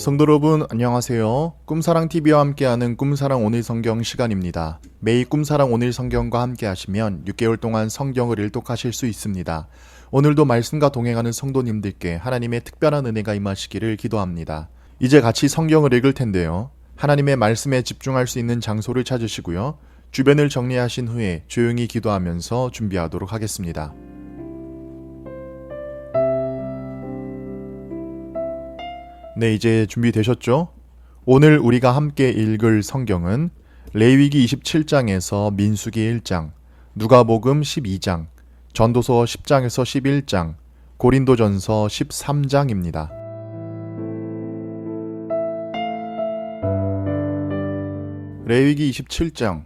성도 여러분 안녕하세요. 꿈사랑TV와 함께하는 꿈사랑 오늘 성경 시간입니다. 매일 꿈사랑 오늘 성경과 함께 하시면 6개월 동안 성경을 일독하실 수 있습니다. 오늘도 말씀과 동행하는 성도님들께 하나님의 특별한 은혜가 임하시기를 기도합니다. 이제 같이 성경을 읽을 텐데요. 하나님의 말씀에 집중할 수 있는 장소를 찾으시고요. 주변을 정리하신 후에 조용히 기도하면서 준비하도록 하겠습니다. 네, 이제 준비되셨죠? 오늘 우리가 함께 읽을 성경은 레위기 27장에서 민수기 1장, 누가복음 12장, 전도서 10장에서 11장, 고린도전서 13장입니다. 레위기 27장.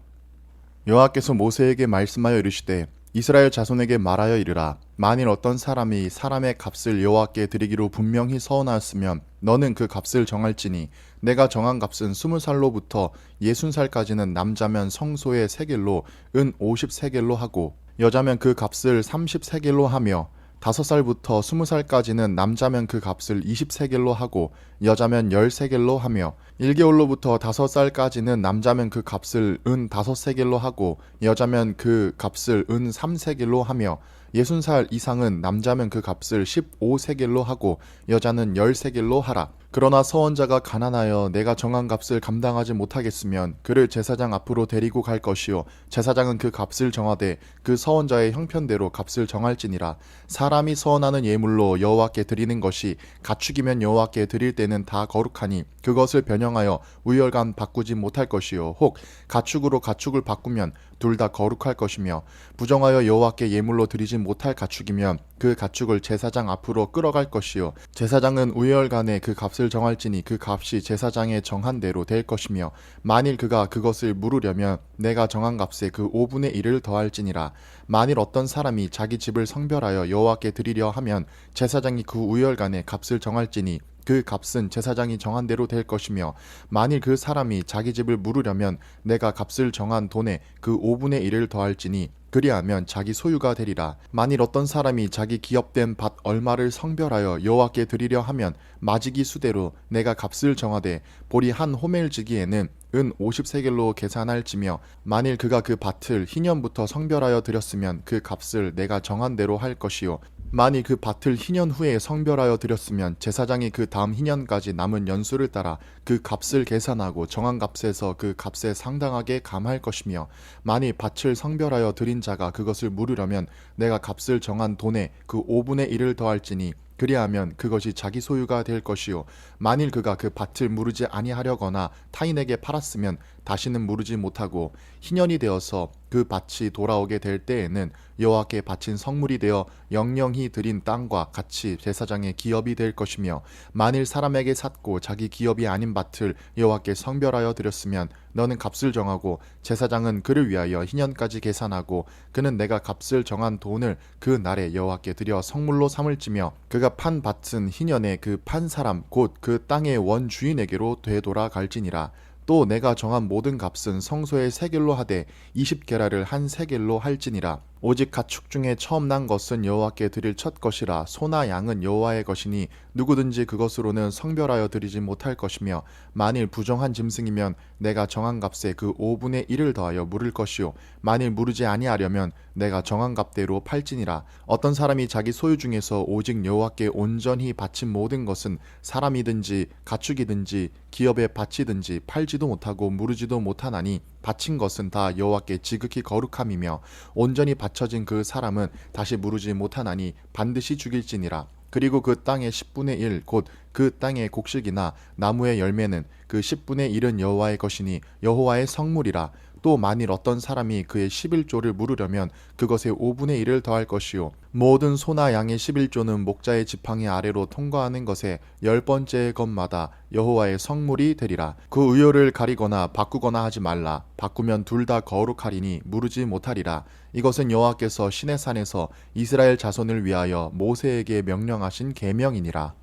여호와께서 모세에게 말씀하여 이르시되 이스라엘 자손에게 말하여 이르라. 만일 어떤 사람이 사람의 값을 여호와께 드리기로 분명히 서원하였으면 너는 그 값을 정할지니 내가 정한 값은 20살로부터 60살까지는 남자면 성소의 세겔로 은 50세겔로 하고 여자면 그 값을 30세겔로 하며 5살부터 20살까지는 남자면 그 값을 20세겔로 하고 여자면 10세겔로 하며 1개월로부터 5살까지는 남자면 그 값을 은 5세겔로 하고 여자면 그 값을 은 3세겔로 하며 60살 이상은 남자면 그 값을 15세겔로 하고 여자는 10세겔로 하라. 그러나 서원자가 가난하여 내가 정한 값을 감당하지 못하겠으면 그를 제사장 앞으로 데리고 갈 것이요 제사장은 그 값을 정하되 그 서원자의 형편대로 값을 정할지니라. 사람이 서원하는 예물로 여호와께 드리는 것이 가축이면 여호와께 드릴 때는 다 거룩하니 그것을 변형하여 우열간 바꾸지 못할 것이요 혹 가축으로 가축을 바꾸면 둘 다 거룩할 것이며 부정하여 여호와께 예물로 드리지 못할 가축이면 그 가축을 제사장 앞으로 끌어갈 것이요 제사장은 우열간에 그 값을 정할지니 그 값이 제사장의 정한 대로 될 것이며 만일 그가 그것을 물으려면 내가 정한 값에 그 5분의 1을 더할지니라. 만일 어떤 사람이 자기 집을 성별하여 여호와께 드리려 하면 제사장이 그 우열간에 값을 정할지니 그 값은 제사장이 정한 대로 될 것이며 만일 그 사람이 자기 집을 물으려면 내가 값을 정한 돈에 그 5분의 1을 더할지니 그리하면 자기 소유가 되리라. 만일 어떤 사람이 자기 기업된 밭 얼마를 성별하여 여호와께 드리려 하면 마지기 수대로 내가 값을 정하되 보리 한 호멜지기에는 은 50세겔로 계산할지며 만일 그가 그 밭을 희년부터 성별하여 드렸으면 그 값을 내가 정한 대로 할 것이요 만일 그 밭을 희년 후에 성별하여 드렸으면 제사장이 그 다음 희년까지 남은 연수를 따라 그 값을 계산하고 정한 값에서 그 값에 상당하게 감할 것이며 만일 밭을 성별하여 드린 자가 그것을 물으려면 내가 값을 정한 돈에 그 5분의 1을 더할지니 그리하면 그것이 자기 소유가 될 것이요 만일 그가 그 밭을 무르지 아니하려거나 타인에게 팔았으면 다시는 무르지 못하고 희년이 되어서 그 밭이 돌아오게 될 때에는 여호와께 바친 성물이 되어 영영히 드린 땅과 같이 제사장의 기업이 될 것이며 만일 사람에게 샀고 자기 기업이 아닌 밭을 여호와께 성별하여 드렸으면 너는 값을 정하고 제사장은 그를 위하여 희년까지 계산하고 그는 내가 값을 정한 돈을 그 날에 여호와께 드려 성물로 삼을지며 그가 판 밭은 희년에 그 판 사람 곧 그 땅의 원주인에게로 되돌아갈지니라. 또 내가 정한 모든 값은 성소의 세겔로 하되 20게라를 한 세겔로 할지니라. 오직 가축 중에 처음 난 것은 여호와께 드릴 첫 것이라. 소나 양은 여호와의 것이니 누구든지 그것으로는 성별하여 드리지 못할 것이며 만일 부정한 짐승이면 내가 정한 값에 그 5분의 1을 더하여 물을 것이요 만일 무르지 아니하려면 내가 정한 값대로 팔지니라. 어떤 사람이 자기 소유 중에서 오직 여호와께 온전히 바친 모든 것은 사람이든지 가축이든지 기업에 바치든지 팔지도 못하고 무르지도 못하나니 바친 것은 다 여호와께 지극히 거룩함이며 온전히 바쳐진 그 사람은 다시 무르지 못하나니 반드시 죽일지니라. 그리고 그 땅의 10분의 1 곧 그 땅의 곡식이나 나무의 열매는 그 10분의 1은 여호와의 것이니 여호와의 성물이라. 또 만일 어떤 사람이 그의 11조를 물으려면 그것의 5분의 1을 더할 것이요 모든 소나 양의 11조는 목자의 지팡이 아래로 통과하는 것에 10번째 것마다 여호와의 성물이 되리라. 그 의요를 가리거나 바꾸거나 하지 말라. 바꾸면 둘 다 거룩하리니 무르지 못하리라. 이것은 여호와께서 시내산에서 이스라엘 자손을 위하여 모세에게 명령하신 계명이니라.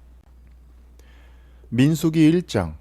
민수기 1장.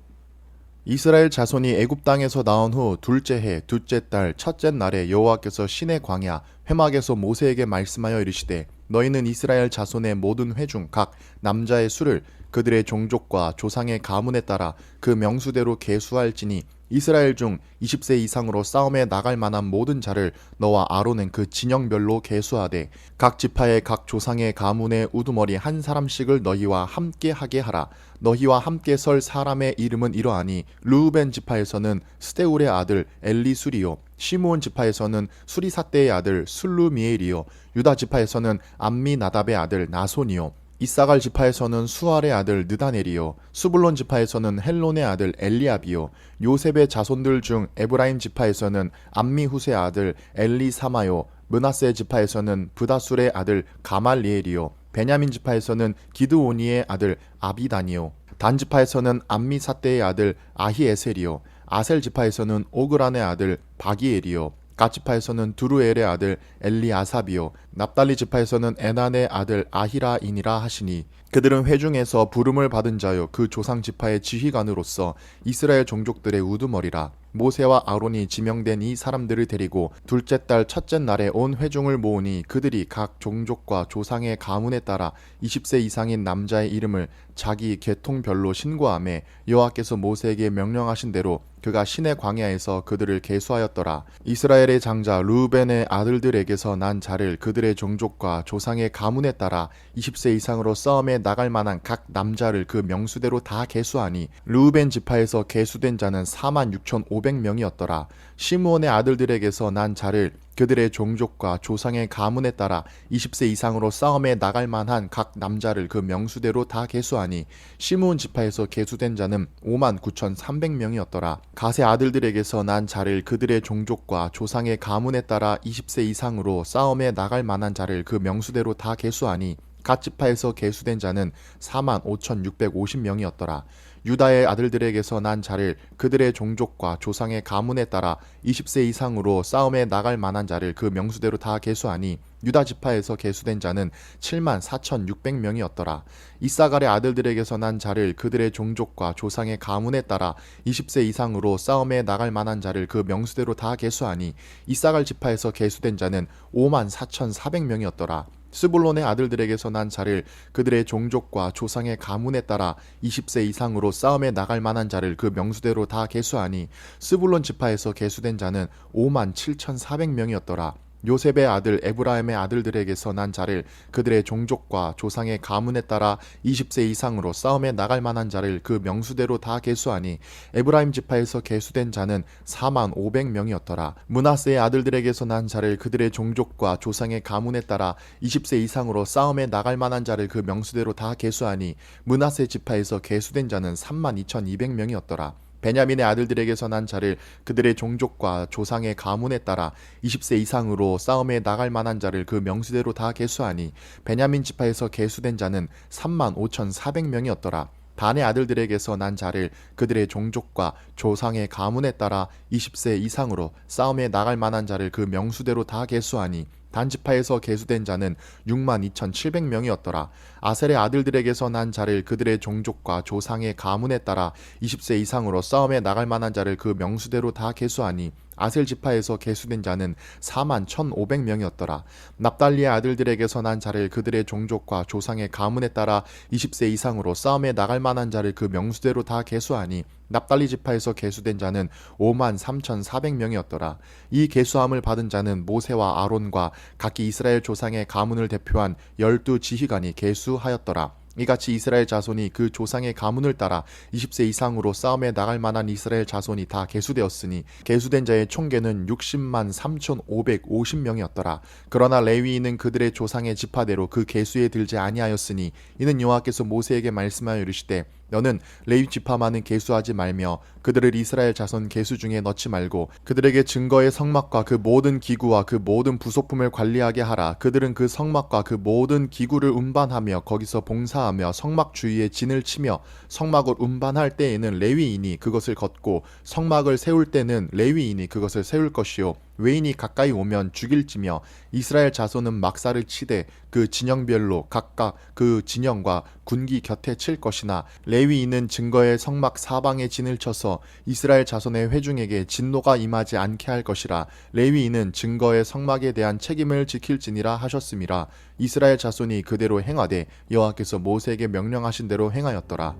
이스라엘 자손이 애굽 땅에서 나온 후 둘째 해 둘째 달 첫째 날에 여호와께서 시내 광야 회막에서 모세에게 말씀하여 이르시되 너희는 이스라엘 자손의 모든 회중 각 남자의 수를 그들의 종족과 조상의 가문에 따라 그 명수대로 계수할지니 이스라엘 중 20세 이상으로 싸움에 나갈 만한 모든 자를 너와 아론은 그 진영별로 계수하되 각 지파의 각 조상의 가문의 우두머리 한 사람씩을 너희와 함께 하게 하라. 너희와 함께 설 사람의 이름은 이러하니 르우벤 지파에서는 스데울의 아들 엘리수리요, 시므온 지파에서는 수리사떼의 아들 슬루미엘이요, 유다 지파에서는 암미나답의 아들 나손이요, 이사갈 지파에서는 수알의 아들 느다넬이요, 수불론 지파에서는 헬론의 아들 엘리압이요, 요셉의 자손들 중 에브라임 지파에서는 암미후스의 아들 엘리사마요, 므낫세 지파에서는 브다술의 아들 가말리엘이요, 베냐민 지파에서는 기드오니의 아들 아비단이요, 단 지파에서는 암미사떼의 아들 아히에셀이요, 아셀 지파에서는 오그란의 아들 바기엘이요, 갓 지파에서는 두루엘의 아들 엘리아삽이요, 납달리 지파에서는 에난의 아들 아히라인이라 하시니 그들은 회중에서 부름을 받은 자요 그 조상 지파의 지휘관으로서 이스라엘 종족들의 우두머리라. 모세와 아론이 지명된 이 사람들을 데리고 둘째 달 첫째 날에 온 회중을 모으니 그들이 각 종족과 조상의 가문에 따라 20세 이상인 남자의 이름을 자기 계통별로 신고하며 여호와께서 모세에게 명령하신 대로 그가 시내 광야에서 그들을 계수하였더라. 이스라엘의 장자 르우벤의 아들들에게서 난 자를 그들의 종족과 조상의 가문에 따라 20세 이상으로 싸움에 나갈 만한 각 남자를 그 명수대로 다 계수하니 르우벤 지파에서 계수된 자는 46,500명이었더라. 시므온의 아들들에게서 난 자를 그들의 종족과 조상의 가문에 따라 20세 이상으로 싸움에 나갈 만한 각 남자를 그 명수대로 다 계수하니 시므온 지파에서 계수된 자는 59,300명이었더라. 갓의 아들들에게서 난 자를 그들의 종족과 조상의 가문에 따라 20세 이상으로 싸움에 나갈 만한 자를 그 명수대로 다 계수하니 갓 지파에서 계수된 자는 45,650명이었더라. 유다의 아들들에게서 난 자를 그들의 종족과 조상의 가문에 따라 20세 이상으로 싸움에 나갈 만한 자를 그 명수대로 다 계수하니 유다 지파에서 계수된 자는 74,600명이었더라. 이사갈의 아들들에게서 난 자를 그들의 종족과 조상의 가문에 따라 20세 이상으로 싸움에 나갈 만한 자를 그 명수대로 다 계수하니 이사갈 지파에서 계수된 자는 54,400명이었더라. 스불론의 아들들에게서 난 자를 그들의 종족과 조상의 가문에 따라 20세 이상으로 싸움에 나갈 만한 자를 그 명수대로 다 계수하니 스불론 지파에서 계수된 자는 57,400명이었더라. 요셉의 아들 에브라임의 아들들에게서 난 자를 그들의 종족과 조상의 가문에 따라 20세 이상으로 싸움에 나갈 만한 자를 그 명수대로 다 계수하니 에브라임 지파에서 계수된 자는 45,000명이었더라. 므낫세의 아들들에게서 난 자를 그들의 종족과 조상의 가문에 따라 20세 이상으로 싸움에 나갈 만한 자를 그 명수대로 다 계수하니 므낫세 지파에서 계수된 자는 32,200명이었더라. 베냐민의 아들들에게서 난 자를 그들의 종족과 조상의 가문에 따라 20세 이상으로 싸움에 나갈 만한 자를 그 명수대로 다 계수하니 베냐민 지파에서 계수된 자는 35,400명이었더라. 단의 아들들에게서 난 자를 그들의 종족과 조상의 가문에 따라 20세 이상으로 싸움에 나갈 만한 자를 그 명수대로 다 계수하니 단 지파에서 계수된 자는 62,700명이었더라. 아셀의 아들들에게서 난 자를 그들의 종족과 조상의 가문에 따라 20세 이상으로 싸움에 나갈 만한 자를 그 명수대로 다 계수하니 아셀 지파에서 계수된 자는 41,500명이었더라. 납달리의 아들들에게서 난 자를 그들의 종족과 조상의 가문에 따라 20세 이상으로 싸움에 나갈 만한 자를 그 명수대로 다 계수하니 납달리 지파에서 계수된 자는 53,400명이었더라. 이 계수함을 받은 자는 모세와 아론과 각기 이스라엘 조상의 가문을 대표한 12지휘관이 계수하였더라. 이같이 이스라엘 자손이 그 조상의 가문을 따라 20세 이상으로 싸움에 나갈 만한 이스라엘 자손이 다 계수되었으니 계수된 자의 총계는 603,550명이었더라. 그러나 레위인은 그들의 조상의 지파대로 그 계수에 들지 아니하였으니 이는 여호와께서 모세에게 말씀하여 이르시되 너는 레위 지파만은 계수하지 말며 그들을 이스라엘 자손 계수 중에 넣지 말고 그들에게 증거의 성막과 그 모든 기구와 그 모든 부속품을 관리하게 하라. 그들은 그 성막과 그 모든 기구를 운반하며 거기서 봉사하며 성막 주위에 진을 치며 성막을 운반할 때에는 레위인이 그것을 걷고 성막을 세울 때는 레위인이 그것을 세울 것이요 외인이 가까이 오면 죽일지며 이스라엘 자손은 막사를 치되 그 진영별로 각각 그 진영과 군기 곁에 칠 것이나 레위인은 증거의 성막 사방에 진을 쳐서 이스라엘 자손의 회중에게 진노가 임하지 않게 할 것이라. 레위인은 증거의 성막에 대한 책임을 지킬지니라 하셨음이라. 이스라엘 자손이 그대로 행하되 여호와께서 모세에게 명령하신 대로 행하였더라.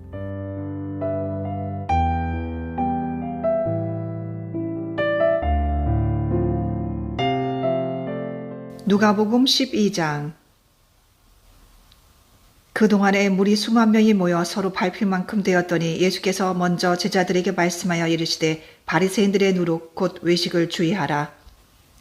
누가복음 12장. 그동안에 무리 수만 명이 모여 서로 밟힐 만큼 되었더니 예수께서 먼저 제자들에게 말씀하여 이르시되 바리새인들의 누룩 곧 외식을 주의하라.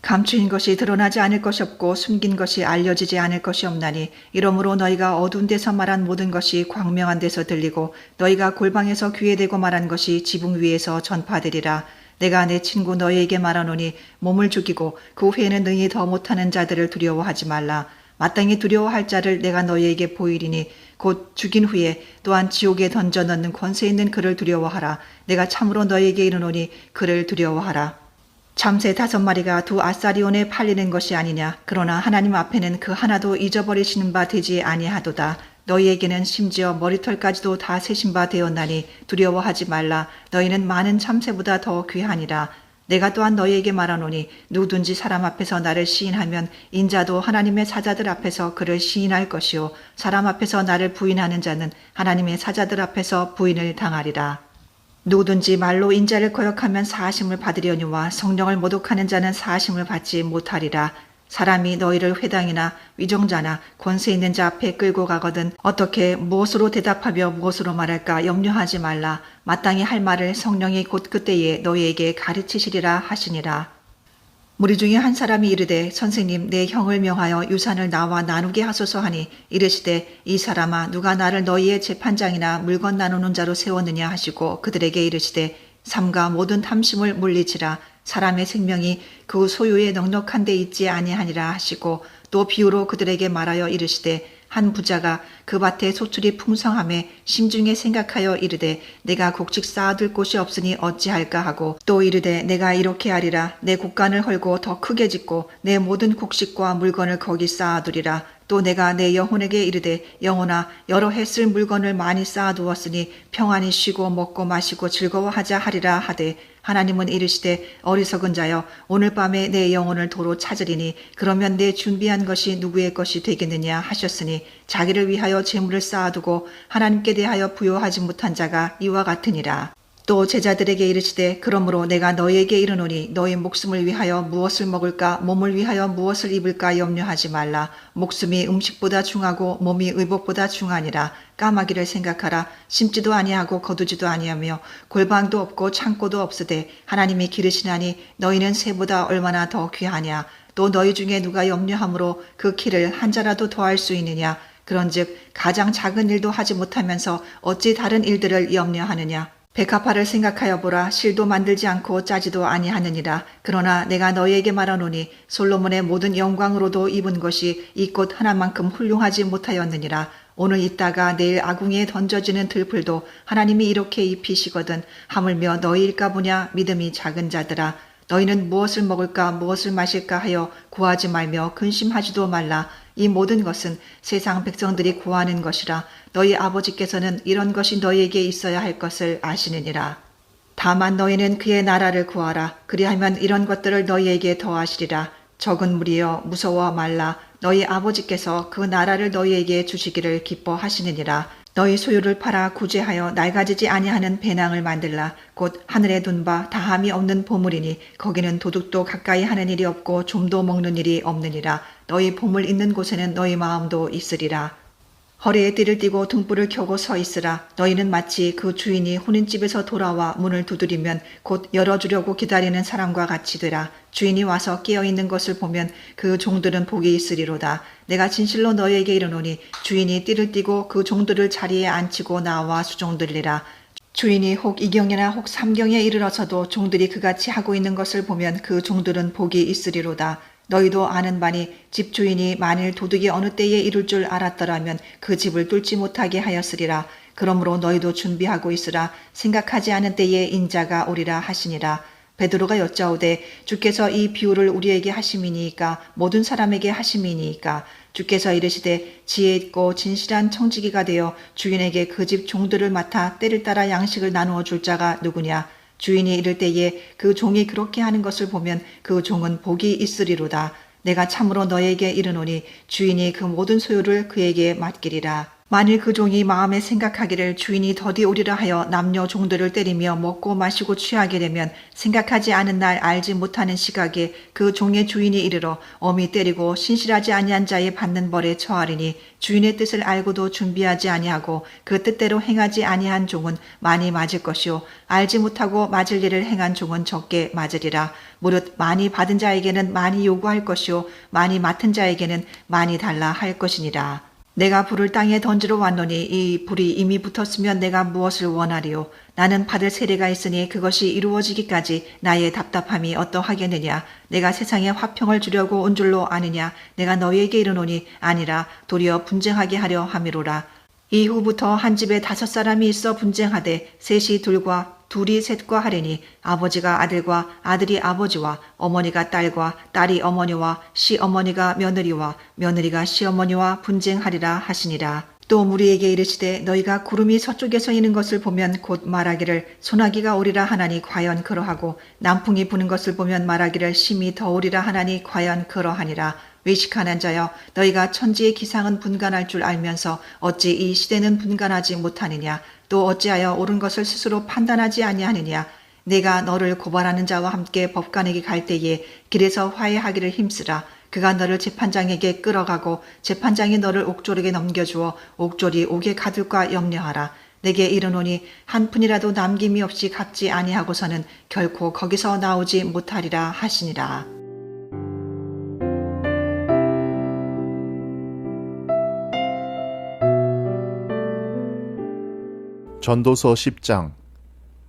감추인 것이 드러나지 않을 것이 없고 숨긴 것이 알려지지 않을 것이 없나니 이러므로 너희가 어두운 데서 말한 모든 것이 광명한 데서 들리고 너희가 골방에서 귀에 대고 말한 것이 지붕 위에서 전파되리라. 내가 내 친구 너희에게 말하노니 몸을 죽이고 그 후에는 능히 더 못하는 자들을 두려워하지 말라. 마땅히 두려워할 자를 내가 너희에게 보이리니 곧 죽인 후에 또한 지옥에 던져 넣는 권세 있는 그를 두려워하라. 내가 참으로 너희에게 이르노니 그를 두려워하라. 참새 5마리가 두 아사리온에 팔리는 것이 아니냐. 그러나 하나님 앞에는 그 하나도 잊어버리시는 바 되지 아니하도다. 너희에게는 심지어 머리털까지도 다 세신 바 되었나니 두려워하지 말라. 너희는 많은 참새보다 더 귀하니라. 내가 또한 너희에게 말하노니 누구든지 사람 앞에서 나를 시인하면 인자도 하나님의 사자들 앞에서 그를 시인할 것이요 사람 앞에서 나를 부인하는 자는 하나님의 사자들 앞에서 부인을 당하리라. 누구든지 말로 인자를 거역하면 사하심을 받으려니와 성령을 모독하는 자는 사하심을 받지 못하리라. 사람이 너희를 회당이나 위정자나 권세 있는 자 앞에 끌고 가거든 어떻게 무엇으로 대답하며 무엇으로 말할까 염려하지 말라. 마땅히 할 말을 성령이 곧 그때에 너희에게 가르치시리라 하시니라. 무리 중에 한 사람이 이르되 선생님 내 형을 명하여 유산을 나와 나누게 하소서 하니 이르시되 이 사람아 누가 나를 너희의 재판장이나 물건 나누는 자로 세웠느냐 하시고 그들에게 이르시되 삼가 모든 탐심을 물리치라. 사람의 생명이 그 소유에 넉넉한 데 있지 아니하니라 하시고 또 비유로 그들에게 말하여 이르시되 한 부자가 그 밭에 소출이 풍성함에 심중에 생각하여 이르되 내가 곡식 쌓아둘 곳이 없으니 어찌할까 하고 또 이르되 내가 이렇게 하리라. 내 곡간을 헐고 더 크게 짓고 내 모든 곡식과 물건을 거기 쌓아두리라. 또 내가 내 영혼에게 이르되 영혼아 여러 해 쓸 물건을 많이 쌓아두었으니 평안히 쉬고 먹고 마시고 즐거워하자 하리라 하되 하나님은 이르시되 어리석은 자여 오늘 밤에 내 영혼을 도로 찾으리니 그러면 내 준비한 것이 누구의 것이 되겠느냐 하셨으니 자기를 위하여 재물을 쌓아두고 하나님께 대하여 부요하지 못한 자가 이와 같으니라. 또 제자들에게 이르시되 그러므로 내가 너희에게 이르노니 너희 목숨을 위하여 무엇을 먹을까 몸을 위하여 무엇을 입을까 염려하지 말라. 목숨이 음식보다 중하고 몸이 의복보다 중하니라. 까마귀를 생각하라. 심지도 아니하고 거두지도 아니하며 골방도 없고 창고도 없으되 하나님이 기르시나니 너희는 새보다 얼마나 더 귀하냐. 또 너희 중에 누가 염려함으로 그 키를 한 자라도 더할 수 있느냐. 그런즉 가장 작은 일도 하지 못하면서 어찌 다른 일들을 염려하느냐. 백합화를 생각하여 보라. 실도 만들지 않고 짜지도 아니하느니라. 그러나 내가 너희에게 말하노니 솔로몬의 모든 영광으로도 입은 것이 이 꽃 하나만큼 훌륭하지 못하였느니라. 오늘 있다가 내일 아궁이에 던져지는 들풀도 하나님이 이렇게 입히시거든 하물며 너희일까 보냐. 믿음이 작은 자들아. 너희는 무엇을 먹을까 무엇을 마실까 하여 구하지 말며 근심하지도 말라. 이 모든 것은 세상 백성들이 구하는 것이라. 너희 아버지께서는 이런 것이 너희에게 있어야 할 것을 아시느니라. 다만 너희는 그의 나라를 구하라. 그리하면 이런 것들을 너희에게 더하시리라. 적은 무리여 무서워 말라. 너희 아버지께서 그 나라를 너희에게 주시기를 기뻐하시느니라. 너희 소유를 팔아 구제하여 낡아지지 아니하는 배낭을 만들라. 곧 하늘에 둔 바 다함이 없는 보물이니 거기는 도둑도 가까이 하는 일이 없고 좀도 먹는 일이 없느니라. 너희 보물 있는 곳에는 너희 마음도 있으리라. 허리에 띠를 띠고 등불을 켜고 서 있으라. 너희는 마치 그 주인이 혼인집에서 돌아와 문을 두드리면 곧 열어주려고 기다리는 사람과 같이 되라. 주인이 와서 깨어있는 것을 보면 그 종들은 복이 있으리로다. 내가 진실로 너희에게 이르노니 주인이 띠를 띠고 그 종들을 자리에 앉히고 나와 수종들리라. 주인이 혹 2경이나 혹 3경에 이르러서도 종들이 그같이 하고 있는 것을 보면 그 종들은 복이 있으리로다. 너희도 아는 바니 집 주인이 만일 도둑이 어느 때에 이룰 줄 알았더라면 그 집을 뚫지 못하게 하였으리라. 그러므로 너희도 준비하고 있으라. 생각하지 않은 때에 인자가 오리라 하시니라. 베드로가 여짜오되 주께서 이 비유를 우리에게 하심이니이까 모든 사람에게 하심이니이까 주께서 이르시되 지혜 있고 진실한 청지기가 되어 주인에게 그 집 종들을 맡아 때를 따라 양식을 나누어 줄 자가 누구냐. 주인이 이를 때에 그 종이 그렇게 하는 것을 보면 그 종은 복이 있으리로다. 내가 참으로 너에게 이르노니 주인이 그 모든 소유를 그에게 맡기리라. 만일 그 종이 마음에 생각하기를 주인이 더디 오리라 하여 남녀 종들을 때리며 먹고 마시고 취하게 되면 생각하지 않은 날 알지 못하는 시각에 그 종의 주인이 이르러 엄히 때리고 신실하지 아니한 자의 받는 벌에 처하리니 주인의 뜻을 알고도 준비하지 아니하고 그 뜻대로 행하지 아니한 종은 많이 맞을 것이요 알지 못하고 맞을 일을 행한 종은 적게 맞으리라. 무릇 많이 받은 자에게는 많이 요구할 것이요 많이 맡은 자에게는 많이 달라 할 것이니라. 내가 불을 땅에 던지러 왔노니 이 불이 이미 붙었으면 내가 무엇을 원하리요. 나는 받을 세례가 있으니 그것이 이루어지기까지 나의 답답함이 어떠하겠느냐. 내가 세상에 화평을 주려고 온 줄로 아느냐. 내가 너희에게 이르노니 아니라 도리어 분쟁하게 하려 함이로라. 이후부터 한 집에 5사람이 있어 분쟁하되 셋이 둘과 둘이 셋과 하리니 아버지가 아들과 아들이 아버지와 어머니가 딸과 딸이 어머니와 시어머니가 며느리와 며느리가 시어머니와 분쟁하리라 하시니라. 또 무리에게 이르시되 너희가 구름이 서쪽에서 이는 것을 보면 곧 말하기를 소나기가 오리라 하나니 과연 그러하고 남풍이 부는 것을 보면 말하기를 심히 더우리라 하나니 과연 그러하니라. 외식하는 자여 너희가 천지의 기상은 분간할 줄 알면서 어찌 이 시대는 분간하지 못하느냐. 또 어찌하여 옳은 것을 스스로 판단하지 아니하느냐. 내가 너를 고발하는 자와 함께 법관에게 갈 때에 길에서 화해하기를 힘쓰라. 그가 너를 재판장에게 끌어가고 재판장이 너를 옥졸에게 넘겨주어 옥졸이 옥에 가둘까 염려하라. 내게 이르노니 한 푼이라도 남김이 없이 갚지 아니하고서는 결코 거기서 나오지 못하리라 하시니라. 전도서 10장.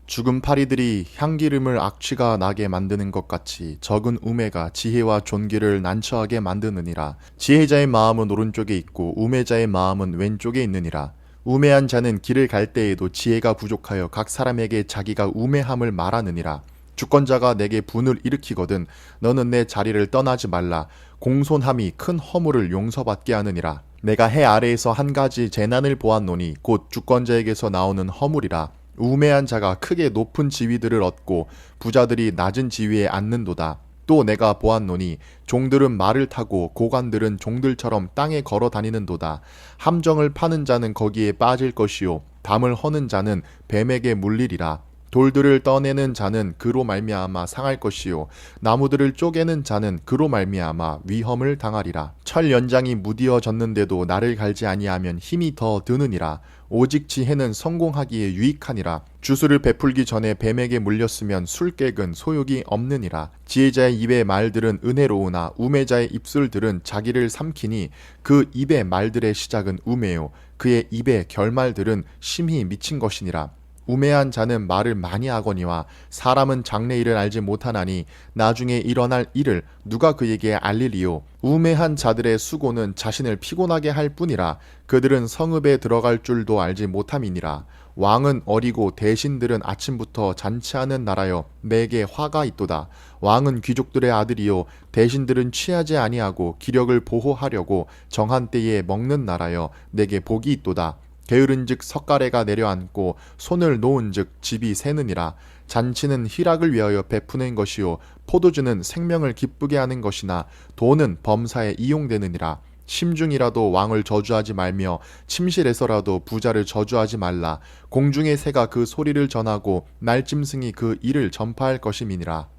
죽은 파리들이 향기름을 악취가 나게 만드는 것 같이 적은 우매가 지혜와 존귀를 난처하게 만드느니라. 지혜자의 마음은 오른쪽에 있고 우매자의 마음은 왼쪽에 있느니라. 우매한 자는 길을 갈 때에도 지혜가 부족하여 각 사람에게 자기가 우매함을 말하느니라. 주권자가 내게 분을 일으키거든 너는 내 자리를 떠나지 말라. 공손함이 큰 허물을 용서받게 하느니라. 내가 해 아래에서 한 가지 재난을 보았노니 곧 주권자에게서 나오는 허물이라. 우매한 자가 크게 높은 지위들을 얻고 부자들이 낮은 지위에 앉는도다. 또 내가 보았노니 종들은 말을 타고 고관들은 종들처럼 땅에 걸어 다니는도다. 함정을 파는 자는 거기에 빠질 것이요 담을 허는 자는 뱀에게 물리리라. 돌들을 떠내는 자는 그로 말미암아 상할 것이요 나무들을 쪼개는 자는 그로 말미암아 위험을 당하리라. 철 연장이 무디어졌는데도 나를 갈지 아니하면 힘이 더 드느니라. 오직 지혜는 성공하기에 유익하니라. 주술을 베풀기 전에 뱀에게 물렸으면 술객은 소욕이 없느니라. 지혜자의 입의 말들은 은혜로우나 우매자의 입술들은 자기를 삼키니 그 입의 말들의 시작은 우매요 그의 입의 결말들은 심히 미친 것이니라. 우매한 자는 말을 많이 하거니와 사람은 장래일을 알지 못하나니 나중에 일어날 일을 누가 그에게 알리리요. 우매한 자들의 수고는 자신을 피곤하게 할 뿐이라. 그들은 성읍에 들어갈 줄도 알지 못함이니라. 왕은 어리고 대신들은 아침부터 잔치하는 나라여 내게 화가 있도다. 왕은 귀족들의 아들이요 대신들은 취하지 아니하고 기력을 보호하려고 정한 때에 먹는 나라여 내게 복이 있도다. 게으른즉 석가래가 내려앉고 손을 놓은즉 집이 새느니라. 잔치는 희락을 위하여 베푸는 것이요 포도주는 생명을 기쁘게 하는 것이나 돈은 범사에 이용되느니라. 심중이라도 왕을 저주하지 말며 침실에서라도 부자를 저주하지 말라. 공중의 새가 그 소리를 전하고 날짐승이 그 일을 전파할 것임이니라.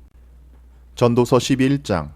전도서 11장.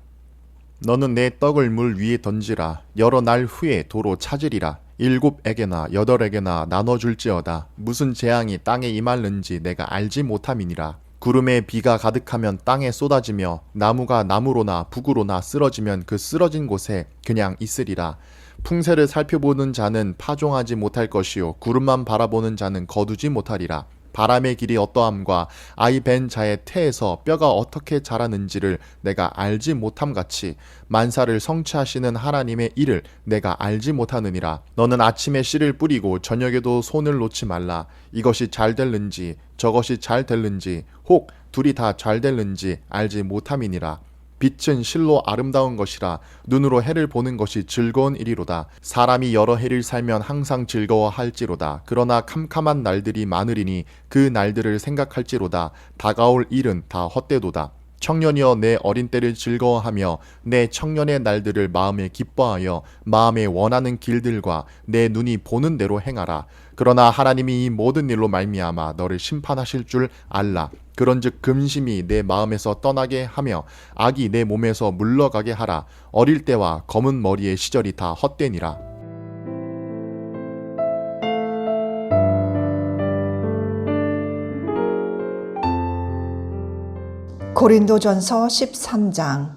너는 내 떡을 물 위에 던지라. 여러 날 후에 도로 찾으리라. 7에게나 8에게나 나눠줄지어다. 무슨 재앙이 땅에 임할는지 내가 알지 못함이니라. 구름에 비가 가득하면 땅에 쏟아지며 나무가 나무로나 북으로나 쓰러지면 그 쓰러진 곳에 그냥 있으리라. 풍세를 살펴보는 자는 파종하지 못할 것이요 구름만 바라보는 자는 거두지 못하리라. 바람의 길이 어떠함과 아이 벤 자의 태에서 뼈가 어떻게 자라는지를 내가 알지 못함 같이 만사를 성취하시는 하나님의 일을 내가 알지 못하느니라. 너는 아침에 씨를 뿌리고 저녁에도 손을 놓지 말라. 이것이 잘 될는지 저것이 잘 될는지 혹 둘이 다 잘 될는지 알지 못함이니라. 빛은 실로 아름다운 것이라 눈으로 해를 보는 것이 즐거운 일이로다. 사람이 여러 해를 살면 항상 즐거워할지로다. 그러나 캄캄한 날들이 많으리니 그 날들을 생각할지로다. 다가올 일은 다 헛되도다. 청년이여 내 어린 때를 즐거워하며 내 청년의 날들을 마음에 기뻐하여 마음에 원하는 길들과 내 눈이 보는 대로 행하라. 그러나 하나님이 이 모든 일로 말미암아 너를 심판하실 줄 알라. 그런즉 근심이 내 마음에서 떠나게 하며 악이 내 몸에서 물러가게 하라. 어릴 때와 검은 머리의 시절이 다 헛되니라. 고린도전서 13장.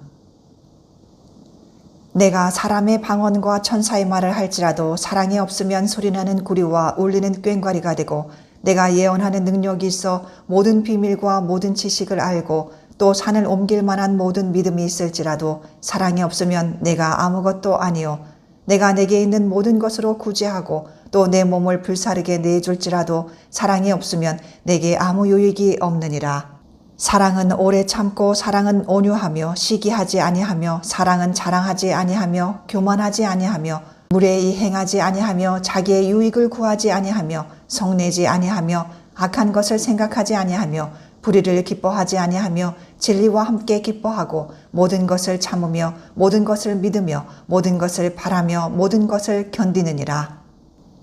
내가 사람의 방언과 천사의 말을 할지라도 사랑이 없으면 소리나는 구리와 울리는 꽹과리가 되고, 내가 예언하는 능력이 있어 모든 비밀과 모든 지식을 알고 또 산을 옮길 만한 모든 믿음이 있을지라도 사랑이 없으면 내가 아무것도 아니요. 내가 내게 있는 모든 것으로 구제하고 또 내 몸을 불사르게 내줄지라도 사랑이 없으면 내게 아무 유익이 없느니라. 사랑은 오래 참고 사랑은 온유하며 시기하지 아니하며 사랑은 자랑하지 아니하며 교만하지 아니하며 무례히 행하지 아니하며 자기의 유익을 구하지 아니하며 성내지 아니하며 악한 것을 생각하지 아니하며 불의를 기뻐하지 아니하며 진리와 함께 기뻐하고 모든 것을 참으며 모든 것을 믿으며 모든 것을 바라며 모든 것을 견디느니라.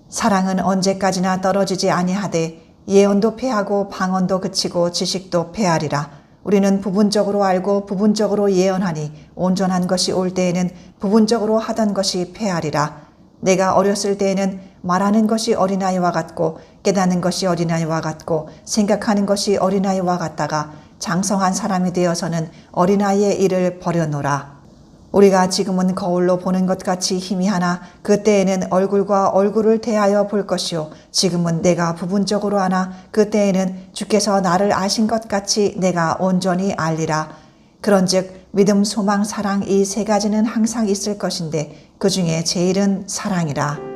사랑은 언제까지나 떨어지지 아니하되 예언도 패하고 방언도 그치고 지식도 패하리라. 우리는 부분적으로 알고 부분적으로 예언하니 온전한 것이 올 때에는 부분적으로 하던 것이 패하리라. 내가 어렸을 때에는 말하는 것이 어린아이와 같고 깨닫는 것이 어린아이와 같고 생각하는 것이 어린아이와 같다가 장성한 사람이 되어서는 어린아이의 일을 버려노라. 우리가 지금은 거울로 보는 것 같이 희미하나 그때에는 얼굴과 얼굴을 대하여 볼 것이요 지금은 내가 부분적으로 하나 그때에는 주께서 나를 아신 것 같이 내가 온전히 알리라. 그런즉 믿음, 소망, 사랑 이 세 가지는 항상 있을 것인데 그 중에 제일은 사랑이라.